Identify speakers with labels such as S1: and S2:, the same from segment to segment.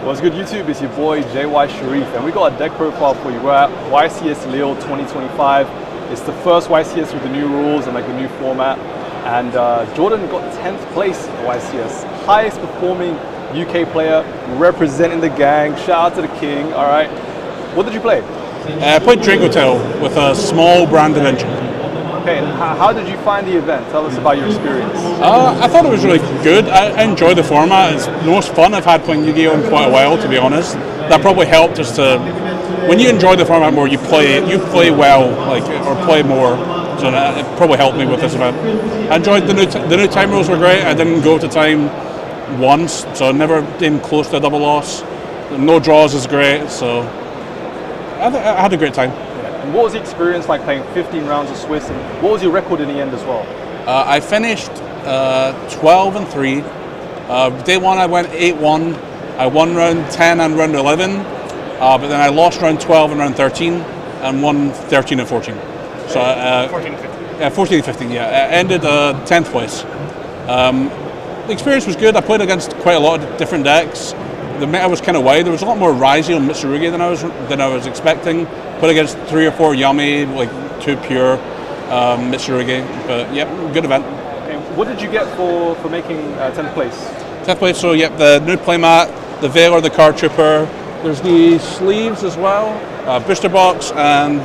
S1: What's good, YouTube? It's your boy JY Sharif, and we got a deck profile for you. We're at YCS Lille 2025. It's the first YCS with the new rules and like the new format. And Jordan got 10th place at YCS, highest performing UK player, representing the gang. Shout out to the king. All right, what did you play?
S2: I played Dracotail with a small branded engine.
S1: Okay, and how did you find the event? Tell us about your experience.
S2: I thought it was really good. I enjoy the format. It's the most fun I've had playing Yu-Gi-Oh in quite a while, to be honest. That probably helped us to, when you enjoy the format more, you play well, like, or play more. So it probably helped me with this event. I enjoyed the new time rules were great. I didn't go to time once, so I never came close to a double loss. No draws is great, so I had a great time.
S1: And what was the experience like playing 15 rounds of Swiss, and what was your record in the end as well?
S2: I finished 12-3. Day one I went 8-1. I won round 10 and round 11, but then I lost round 12 and round 13 and won 13 and 14. So
S1: 14 and 15.
S2: Yeah, 14 and 15. Yeah, I ended 10th place. The experience was good. I played against quite a lot of different decks. The meta was kind of wide. There was a lot more Raiji and Mitsurugi than I was expecting. Put against 3 or 4 Yummy, like 2 pure Mitsurugi. But yeah, good event.
S1: And what did you get for making 10th place?
S2: 10th place. So yep, the new playmat, the Veiler, the Card Trooper. There's the sleeves as well, booster box, and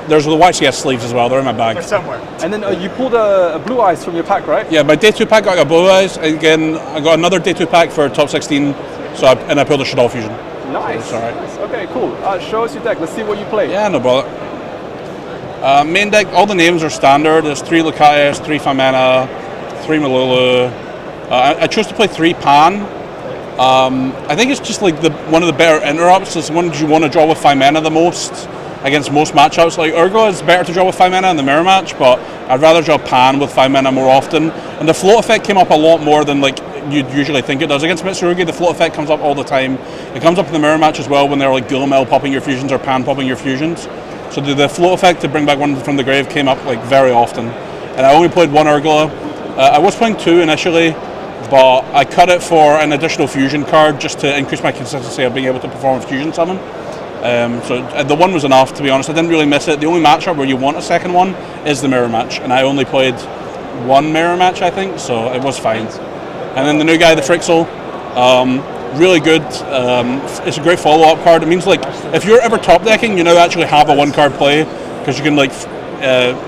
S2: there's the YCS sleeves as well. They're in my bag.
S1: They're somewhere. And then you pulled a blue eyes from your pack, right?
S2: Yeah, my day 2 pack got a blue eyes. Again, I got another day 2 pack for top 16. So I pulled a shoutout fusion.
S1: Nice.
S2: So all right.
S1: Nice. Okay, cool. Show us your deck. Let's see what you play.
S2: Yeah, no bother. Main deck, all the names are standard. There's 3 Lucaius, 3 Famena, 3 Malulu. I chose to play 3 Pan. I think it's just like one of the better interrupts. It's one you want to draw with Famena the most against most matchups. Like Urgo is better to draw with 5 mana in the mirror match, but I'd rather draw Pan with 5 mana more often. And the float effect came up a lot more than like you'd usually think it does. Against Mitsurugi, the float effect comes up all the time. It comes up in the mirror match as well when they're like Guillemel popping your fusions or Pan popping your fusions. So the float effect to bring back one from the grave came up like very often. And I only played 1 Urgola. I was playing 2 initially, but I cut it for an additional fusion card just to increase my consistency of being able to perform a fusion summon. So the 1 was enough, to be honest. I didn't really miss it. The only matchup where you want a second one is the mirror match, and I only played 1 mirror match, I think, so it was fine. And then the new guy, the Frixel, really good. It's a great follow-up card. It means like if you're ever top decking, you now actually have a 1-card play because you can like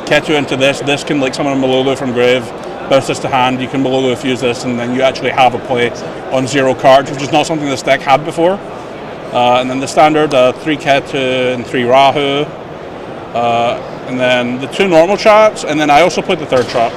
S2: Ketu into this. This can like summon a Malulu from grave, bounce this to hand. You can Malulu fuse this, and then you actually have a play on 0 cards, which is not something this deck had before. And then the standard 3 Ketu and 3 Rahu, and then the 2 normal traps, and then I also played the 3rd trap.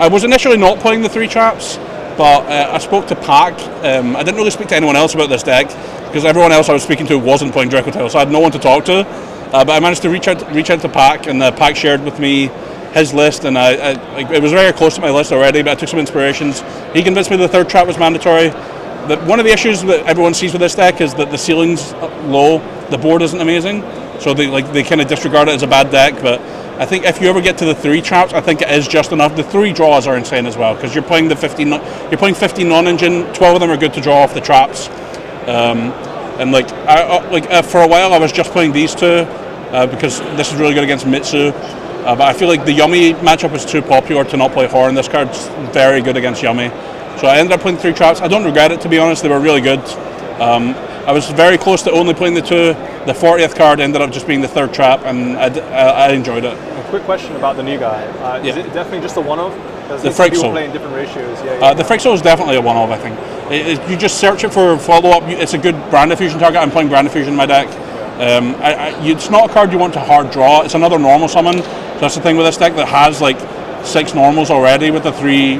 S2: I was initially not playing the 3 traps, but I spoke to Pac. I didn't really speak to anyone else about this deck because everyone else I was speaking to wasn't playing Dracotail, so I had no one to talk to. But I managed to reach out to Pac, and Pac shared with me his list, and it was very close to my list already, but I took some inspirations. He convinced me the 3rd trap was mandatory. One of the issues that everyone sees with this deck is that the ceiling's low, the board isn't amazing, so they kind of disregard it as a bad deck. But I think if you ever get to the 3 traps, I think it is just enough. The 3 draws are insane as well because you're playing 15 non-engine. 12 of them are good to draw off the traps, and for a while I was just playing these 2 because this is really good against Mitsu. But I feel like the Yummy matchup is too popular to not play Horn. This card's very good against Yummy. So I ended up playing 3 traps. I don't regret it, to be honest. They were really good. I was very close to only playing the 2. The 40th card ended up just being the 3rd trap, and I enjoyed it.
S1: A quick question about the new guy. Is it definitely just a one-off?
S2: The Frixel.
S1: Playing different ratios. Yeah.
S2: The Frixel is definitely a one-off, I think. You just search it for follow-up. It's a good brand diffusion target. I'm playing brand diffusion in my deck. It's not a card you want to hard draw. It's another normal summon. So that's the thing with this deck that has like 6 normals already with the 3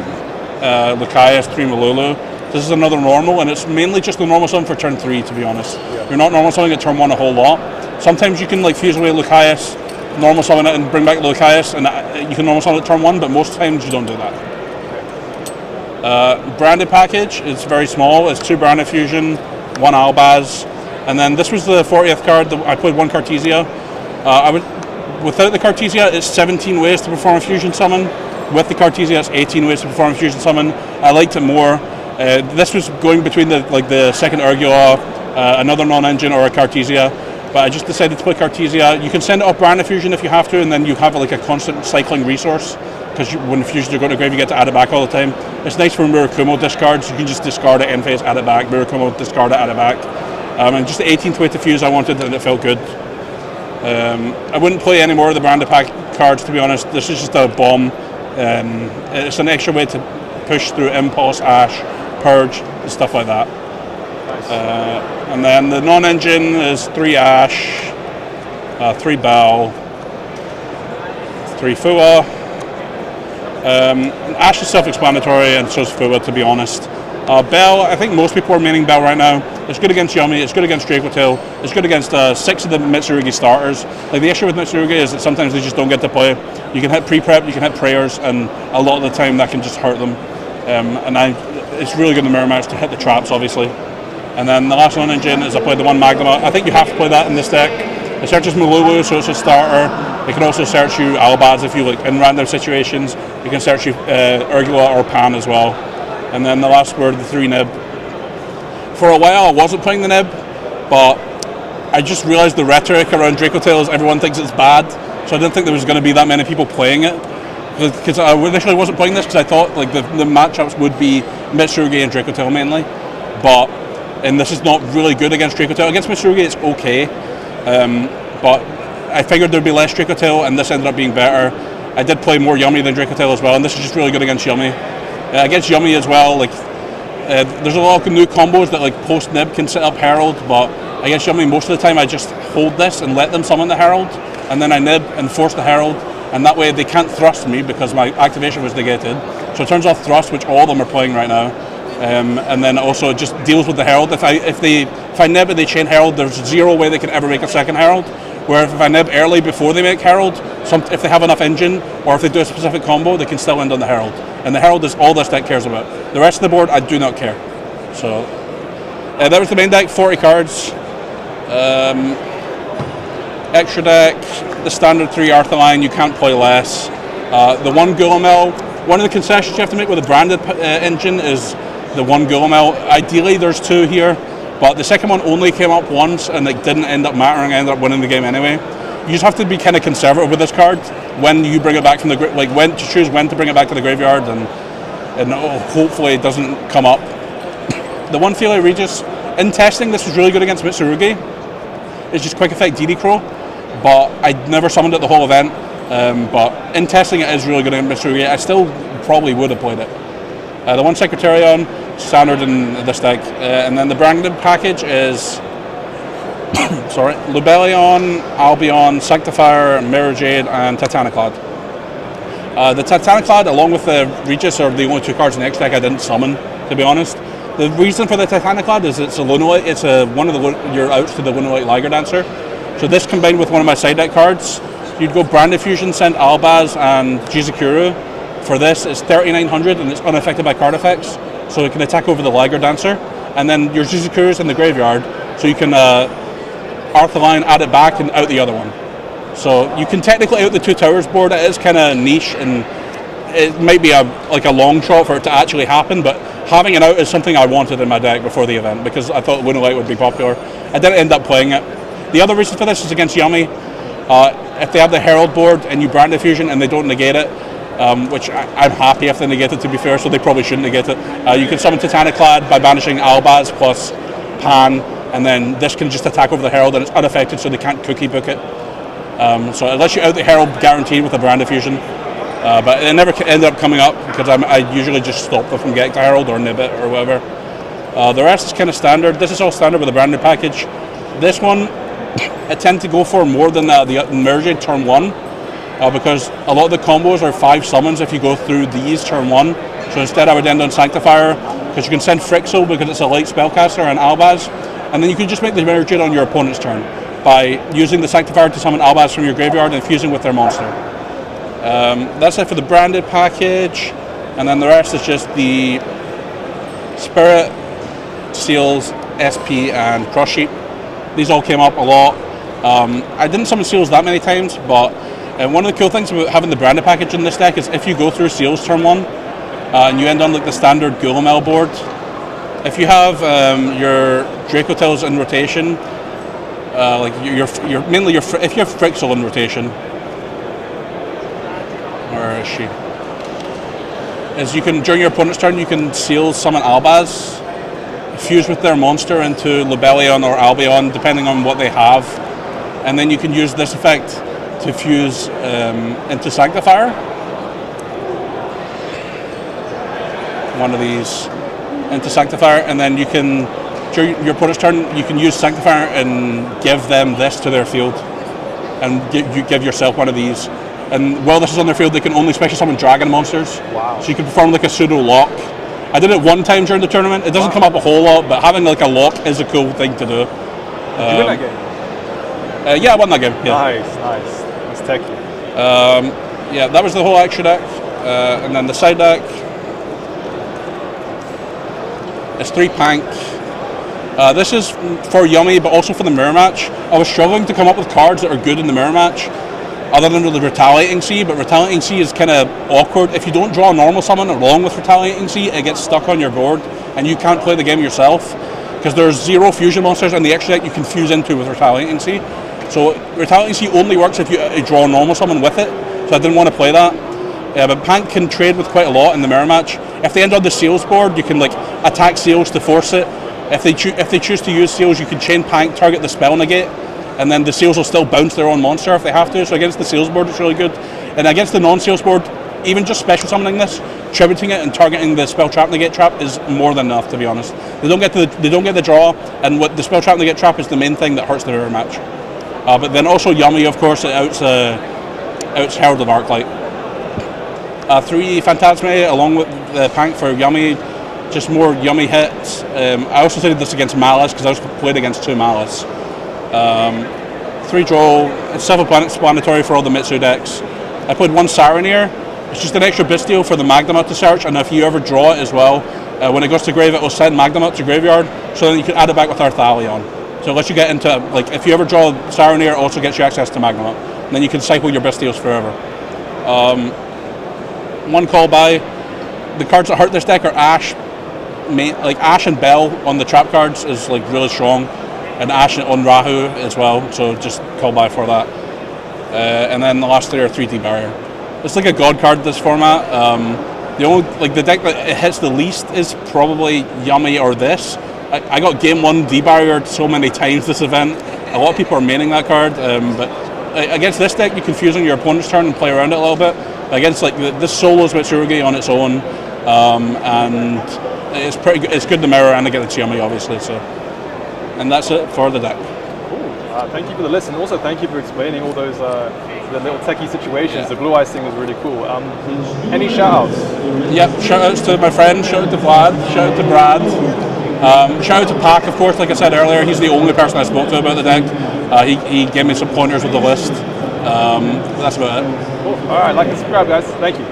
S2: Lucaius, 3 Malulu. This is another normal, and it's mainly just the normal summon for turn 3, to be honest. Yeah. You're not normal summoning at turn 1 a whole lot. Sometimes you can like fuse away Lucaius, normal summon it, and bring back Lucaius, and you can normal summon it at turn 1, but most times you don't do that. Branded package is very small. It's 2 Branded Fusion, 1 Albaz, and then this was the 40th card. I played 1 Cartesia. Without the Cartesia, it's 17 ways to perform a fusion summon. With the Cartesia, it's 18 ways to perform a fusion summon. I liked it more. This was going between the second Urgula, another non-engine, or a Cartesia. But I just decided to play Cartesia. You can send it off Brand Fusion if you have to, and then you have like a constant cycling resource, because when fusions are going to grave, you get to add it back all the time. It's nice for Murakumo discards. You can just discard it, end phase, add it back. Murakumo, discard it, add it back. And just the 18th weight to fuse I wanted, and it felt good. I wouldn't play any more of the Branded Pack cards, to be honest. This is just a bomb. It's an extra way to push through Impulse, Ash, Purge, and stuff like that.
S1: Nice.
S2: And then the non-engine is 3 Ash, 3 Bell, 3 Fua. Ash is self-explanatory, and so is Fua, to be honest. Bell, I think most people are maining Bell right now. It's good against Yumi, it's good against Dracotail, it's good against 6 of the Mitsurugi starters. Like, the issue with Mitsurugi is that sometimes they just don't get to play. You can hit pre-prep, you can hit prayers, and a lot of the time that can just hurt them. It's really good in the mirror match to hit the traps, obviously. And then the last one engine is I played the one Magnuma. I think you have to play that in this deck. It searches Mululu, so it's a starter. It can also search you Albaz if you like in random situations. You can search you Urgula or Pan as well. And then the last word, the 3 Nib. For a while I wasn't playing the Nib, but I just realised the rhetoric around Dracotail is everyone thinks it's bad, so I didn't think there was going to be that many people playing it. Because I initially wasn't playing this because I thought like the matchups would be Mitsurugi and Dracotail mainly, and this is not really good against Dracotail. Against Mitsurugi it's okay, but I figured there'd be less Dracotail, and this ended up being better. I did play more Yumi than Dracotail as well, and this is just really good against Yumi. Against Yumi as well, like there's a lot of new combos that like post Nib can set up Herald, but against Yumi most of the time I just hold this and let them summon the Herald, and then I Nib and force the Herald, and that way they can't thrust me because my activation was negated. So it turns off thrust, which all of them are playing right now, and then also it just deals with the Herald. If I Nib and they chain Herald, there's zero way they can ever make a second Herald. Where if I Nib early before they make Herald, if they have enough engine, or if they do a specific combo, they can still end on the Herald. And the Herald is all this deck cares about. The rest of the board, I do not care. So, that was the main deck, 40 cards. Extra deck, the standard 3 Arthaline, you can't play less. The 1 Gulamel, one of the concessions you have to make with a branded engine is the 1 Gulamel. Ideally there's 2 here, but the second one only came up once and it didn't end up mattering. I ended up winning the game anyway. You just have to be kind of conservative with this card when you bring it back from the when to choose when to bring it back to the graveyard, and hopefully it doesn't come up. The 1 Fili Regis, in testing this was really good against Mitsurugi. It's just quick effect DD Crow, but I never summoned it the whole event. But in testing it is really good against Mitsurugi. I still probably would have played it. The 1 Secretarion, standard in this deck, and then the branded package is sorry, Lubellion, Albion, Sanctifier, Mirror Jade, and Titaniclad. The Titaniclad, along with the Regis, are the only 2 cards in the X deck I didn't summon, to be honest. The reason for the Titaniclad is it's a Lunolite. It's one of your outs to the Lunolite Liger Dancer. So this combined with one of my side deck cards, you'd go Branded Fusion, send Albaz and Jizukuru. For this, it's 3900 and it's unaffected by card effects, so it can attack over the Liger Dancer. And then your Jizukuru's in the graveyard, so you can Arthaline, add it back, and out the other one. So you can technically out the 2 towers board. It is kind of niche, and it might be a long shot for it to actually happen, but having it out is something I wanted in my deck before the event because I thought Lunolite would be popular. I didn't end up playing it. The other reason for this is against Yumi. If they have the Herald board and you brand the fusion and they don't negate it, which I'm happy if they negate it, to be fair, so they probably shouldn't negate it. You can summon Titaniclad by banishing Albaz plus Pan, and then this can just attack over the Herald and it's unaffected, so they can't cookie book it. So unless you out the Herald guaranteed with a brand of fusion, but it never ended up coming up because I usually just stop them from getting to Herald or nib it or whatever. The rest is kind of standard. This is all standard with a branded package. This one I tend to go for more than the Merge turn 1 because a lot of the combos are 5 summons if you go through these turn 1. So instead I would end on Sanctifier because you can send Frixel because it's a light spellcaster and Albaz, and then you can just make the Merge on your opponent's turn by using the Sanctifier to summon Albaz from your graveyard and fusing with their monster. That's it for the branded package, and then the rest is just the Spirit, Seals, SP, and Cross Sheep. These all came up a lot. I didn't summon Seals that many times, but one of the cool things about having the branded package in this deck is if you go through Seals turn 1 and you end on like the standard Gulamel board, If you have your Dracotails in rotation, like mainly if you have Frixel in rotation, where is she? Is you can, during your opponent's turn, you can seal summon Albaz, fuse with their monster into Lobelion or Albion, depending on what they have, and then you can use this effect to fuse into Sanctifier. One of these into Sanctifier, and then you can, during your opponent's turn, you can use Sanctifier and give them this to their field, and you give yourself one of these. And while this is on their field, they can only special summon dragon monsters.
S1: Wow.
S2: So you can perform like a pseudo lock. I did it one time during the tournament. It doesn't come up a whole lot, but having like a lock is a cool thing to do.
S1: Did you win that game?
S2: Yeah, I won that game. Yeah.
S1: Nice. That's techy.
S2: Yeah, that was the whole extra deck. And then the side deck is 3 Pank. This is for Yummy, but also for the mirror match. I was struggling to come up with cards that are good in the mirror match, other than the Retaliating Sea, but Retaliating Sea is kind of awkward. If you don't draw a normal summon along with Retaliating Sea, it gets stuck on your board, and you can't play the game yourself, because there's 0 fusion monsters in the extra deck you can fuse into with Retaliating Sea. So Retaliating Sea only works if you draw a normal summon with it, so I didn't want to play that. But Pank can trade with quite a lot in the mirror match. If they end on the seals board, you can like attack seals to force it. If they choose to use seals, you can chain Pank, target the spell negate, and then the seals will still bounce their own monster if they have to. So against the seals board, it's really good. And against the non-seals board, even just special summoning this, tributing it, and targeting the spell trap negate trap is more than enough, to be honest. They don't get the draw, and what the spell trap negate trap is the main thing that hurts the mirror match. But then also Yummy, of course, it outs Herald of Arclight. 3 Phantasme along with the Pank for Yummy, just more Yummy hits. I also did this against Malice because I was played against 2 Malice. 3 draw, it's self-explanatory for all the Mitsu decks. I played 1 Saronir. It's just an extra Bestial for the Magnemite to search, and if you ever draw it as well, when it goes to grave, it will send Magnemite to graveyard, so then you can add it back with Arthalion. So it lets you get into, like, if you ever draw Saronir, it also gets you access to Magnemite, and then you can cycle your Bestials forever. 1 call by. The cards that hurt this deck are Ash, like Ash and Bell on the trap cards is like really strong, and Ash on Rahu as well, so just call by for that. And then the last 3 are 3D Barrier. It's like a god card this format. The only, like, the deck that it hits the least is probably Yummy or this. I got game 1 debarriered so many times this event. A lot of people are maining that card, but against this deck you can fuse on your opponent's turn and play around it a little bit. Against like this solos Mitsurugi on its own, and it's pretty good. It's good to mirror and against Yummy, obviously. So, and that's it for the deck.
S1: Cool. Thank you for the list, and also thank you for explaining all those the little techie situations. Yeah. The blue ice thing was really cool. Any shout outs?
S2: Yep, shout outs to my friend, shout out to Vlad, shout out to Brad, shout out to Pac, of course. Like I said earlier, he's the only person I spoke to about the deck. He gave me some pointers with the list. That's about it.
S1: Cool. All right, like and subscribe, guys. Thank you.